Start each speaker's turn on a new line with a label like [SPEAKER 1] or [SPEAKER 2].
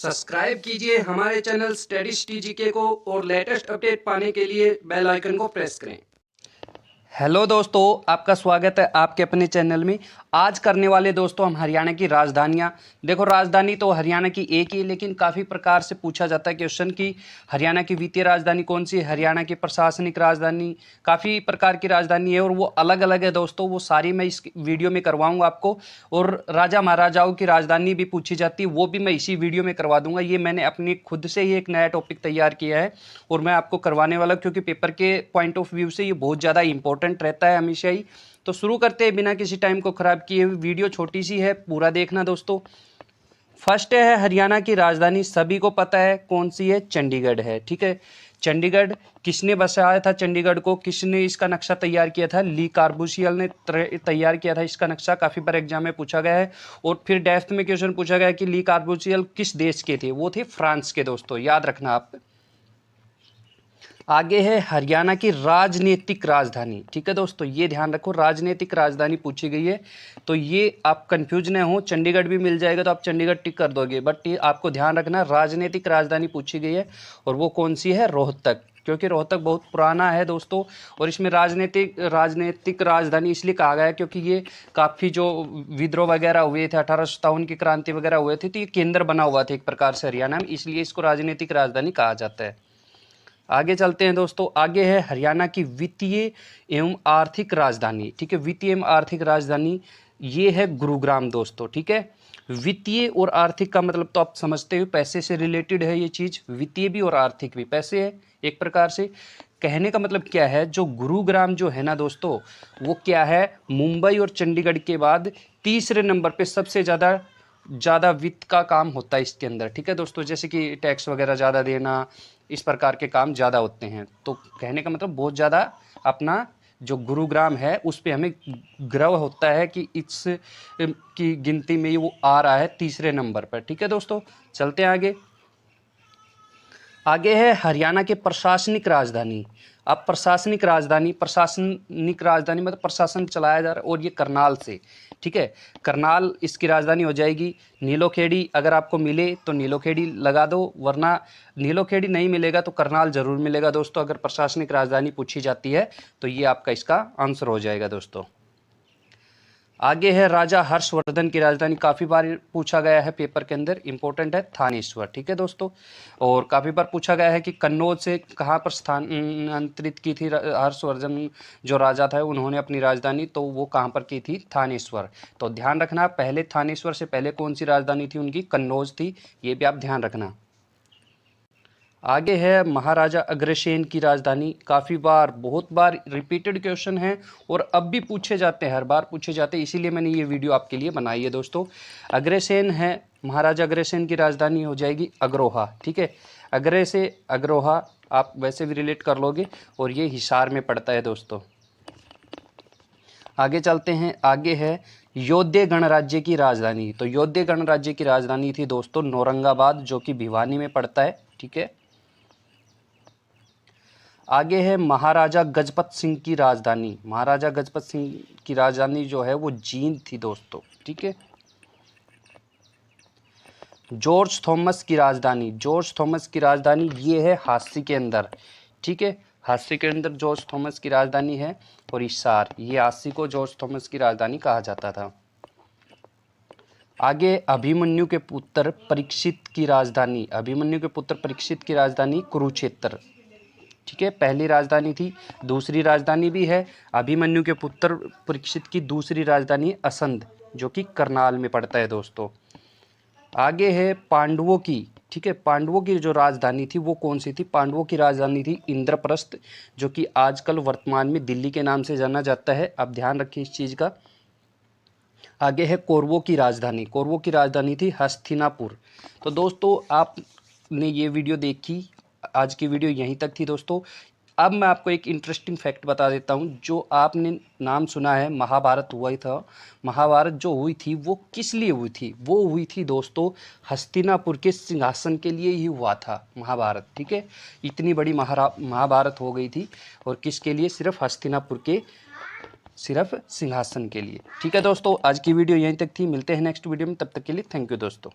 [SPEAKER 1] Subscribe कीजिए हमारे channel studies टीजीके को और लेटेस्ट अपडेट पाने के लिए बेल आइकन को प्रेस करें। हेलो दोस्तों, आपका स्वागत है आपके अपने चैनल में। आज करने वाले दोस्तों हम हरियाणा की राजधानियां। देखो, राजधानी तो हरियाणा की एक ही, लेकिन काफ़ी प्रकार से पूछा जाता है क्वेश्चन कि हरियाणा की वित्तीय राजधानी कौन सी है, हरियाणा की प्रशासनिक राजधानी, काफ़ी प्रकार की राजधानी है और वो अलग अलग है दोस्तों। वो सारी मैं इस वीडियो में करवाऊँगा आपको। और राजा महाराजाओं की राजधानी भी पूछी जाती है, वो भी मैं इसी वीडियो में करवा दूंगा। ये मैंने अपनी खुद से ही एक नया टॉपिक तैयार किया है और मैं आपको करवाने वाला, क्योंकि पेपर के पॉइंट ऑफ व्यू से ये बहुत ज़्यादा इंपॉर्टेंट रहता है हमेशा ही। तो शुरू करते हैं बिना किसी टाइम को खराब किए। वीडियो छोटी सी है, पूरा देखना दोस्तों। फर्स्ट है हरियाणा की राजधानी, सभी को पता है कौन सी है, चंडीगढ़ है। ठीक है, चंडीगढ़ किसने बसाया था, चंडीगढ़ को किसने इसका नक्शा तैयार किया था, ली कार्बूसियल ने तैयार किया था इसका नक्शा। काफ़ी बार एग्जाम में पूछा गया है। और फिर डेप्थ में क्वेश्चन पूछा गया कि ली कार्बूसियल किस देश के थे, वो थे फ्रांस के दोस्तों, याद रखना आप। आगे है हरियाणा की राजनीतिक राजधानी। ठीक है दोस्तों, ये ध्यान रखो, राजनीतिक राजधानी पूछी गई है। तो ये आप कंफ्यूज न हो, चंडीगढ़ भी मिल जाएगा तो आप चंडीगढ़ टिक कर दोगे, बट ये आपको ध्यान रखना राजनीतिक राजधानी पूछी गई है। और वो कौन सी है, रोहतक, क्योंकि रोहतक बहुत पुराना है दोस्तों। और इसमें राजनीतिक राजधानी इसलिए कहा गया है क्योंकि ये काफ़ी जो विद्रोह वगैरह हुए थे, 1857 की क्रांति वगैरह हुए थे, तो ये केंद्र बना हुआ था एक प्रकार से हरियाणा में, इसलिए इसको राजनीतिक राजधानी कहा जाता है। आगे चलते हैं दोस्तों। आगे है हरियाणा की वित्तीय एवं आर्थिक राजधानी। ठीक है, वित्तीय एवं आर्थिक राजधानी ये है गुरुग्राम दोस्तों। ठीक है, वित्तीय और आर्थिक का मतलब तो आप समझते हो, पैसे से रिलेटेड है ये चीज़। वित्तीय भी और आर्थिक भी, पैसे है एक प्रकार से। कहने का मतलब क्या है, जो गुरुग्राम जो है ना दोस्तों, वो क्या है, मुंबई और चंडीगढ़ के बाद तीसरे नंबर पे सबसे ज़्यादा वित्त का काम होता है इसके अंदर। ठीक है दोस्तों, जैसे कि टैक्स वगैरह ज़्यादा देना, इस प्रकार के काम ज़्यादा होते हैं। तो कहने का मतलब बहुत ज़्यादा अपना जो गुरुग्राम है उस पे हमें गर्व होता है कि इस की गिनती में वो आ रहा है तीसरे नंबर पर। ठीक है दोस्तों, चलते हैं आगे। आगे है हरियाणा के प्रशासनिक राजधानी। अब प्रशासनिक राजधानी मतलब प्रशासन चलाया जा रहा है, और ये करनाल से। ठीक है, करनाल इसकी राजधानी हो जाएगी। नीलोखेड़ी अगर आपको मिले तो नीलोखेड़ी लगा दो, वरना नीलोखेड़ी नहीं मिलेगा तो करनाल जरूर मिलेगा दोस्तों। अगर प्रशासनिक राजधानी पूछी जाती है तो ये आपका इसका आंसर हो जाएगा दोस्तों। आगे है राजा हर्षवर्धन की राजधानी, काफ़ी बार पूछा गया है पेपर के अंदर, इंपॉर्टेंट है, थानेश्वर। ठीक है दोस्तों, और काफ़ी बार पूछा गया है कि कन्नौज से कहाँ पर स्थानांतरित की थी हर्षवर्धन जो राजा था, उन्होंने अपनी राजधानी, तो वो कहाँ पर की थी, थानेश्वर। तो ध्यान रखना, पहले थानेश्वर से पहले कौन सी राजधानी थी उनकी, कन्नौज थी, ये भी आप ध्यान रखना। आगे है महाराजा अग्रसेन की राजधानी, काफ़ी बार, बहुत बार रिपीटेड क्वेश्चन है और अब भी पूछे जाते हैं, हर बार पूछे जाते हैं, इसीलिए मैंने ये वीडियो आपके लिए बनाई है दोस्तों। अग्रसेन है, महाराजा अग्रसेन की राजधानी हो जाएगी अग्रोहा। ठीक है, अग्रे से अग्रोहा आप वैसे भी रिलेट कर लोगे, और ये हिसार में पड़ता है दोस्तों। आगे चलते हैं। आगे है योध्य गणराज्य की राजधानी। तो योध्य गणराज्य की राजधानी थी दोस्तों नौरंगाबाद, जो कि भिवानी में पड़ता है। ठीक है, आगे है महाराजा गजपत सिंह की राजधानी। महाराजा गजपत सिंह की राजधानी जो है वो जींद थी दोस्तों। ठीक है, जॉर्ज थॉमस की राजधानी, जॉर्ज थॉमस की राजधानी ये है हांसी के अंदर। ठीक है, हांसी के अंदर जॉर्ज थॉमस की राजधानी है, और हिसार, ये हांसी को जॉर्ज थॉमस की राजधानी कहा जाता था। आगे अभिमन्यु के पुत्र परीक्षित की राजधानी, अभिमन्यु के पुत्र परीक्षित की राजधानी कुरुक्षेत्र। ठीक है, पहली राजधानी थी, दूसरी राजधानी भी है। अभिमन्यु के पुत्र परीक्षित की दूसरी राजधानी असंध, जो कि करनाल में पड़ता है दोस्तों। आगे है पांडवों की। ठीक है, पांडवों की जो राजधानी थी वो कौन सी थी, पांडवों की राजधानी थी इंद्रप्रस्थ, जो कि आजकल वर्तमान में दिल्ली के नाम से जाना जाता है। आप ध्यान रखिए इस चीज़ का। आगे है कौरवों की राजधानी, कौरवों की राजधानी थी हस्तिनापुर। तो दोस्तों आपने ये वीडियो देखी, आज की वीडियो यहीं तक थी दोस्तों। अब मैं आपको एक इंटरेस्टिंग फैक्ट बता देता हूँ। जो आपने नाम सुना है महाभारत हुआ ही था, महाभारत जो हुई थी वो किस लिए हुई थी, वो हुई थी दोस्तों हस्तिनापुर के सिंहासन के लिए ही हुआ था महाभारत। ठीक है, इतनी बड़ी महाभारत हो गई थी, और किसके लिए, सिर्फ हस्तिनापुर के सिर्फ सिंहासन के लिए। ठीक है दोस्तों, आज की वीडियो यहीं तक थी, मिलते हैं नेक्स्ट वीडियो में, तब तक के लिए थैंक यू दोस्तों।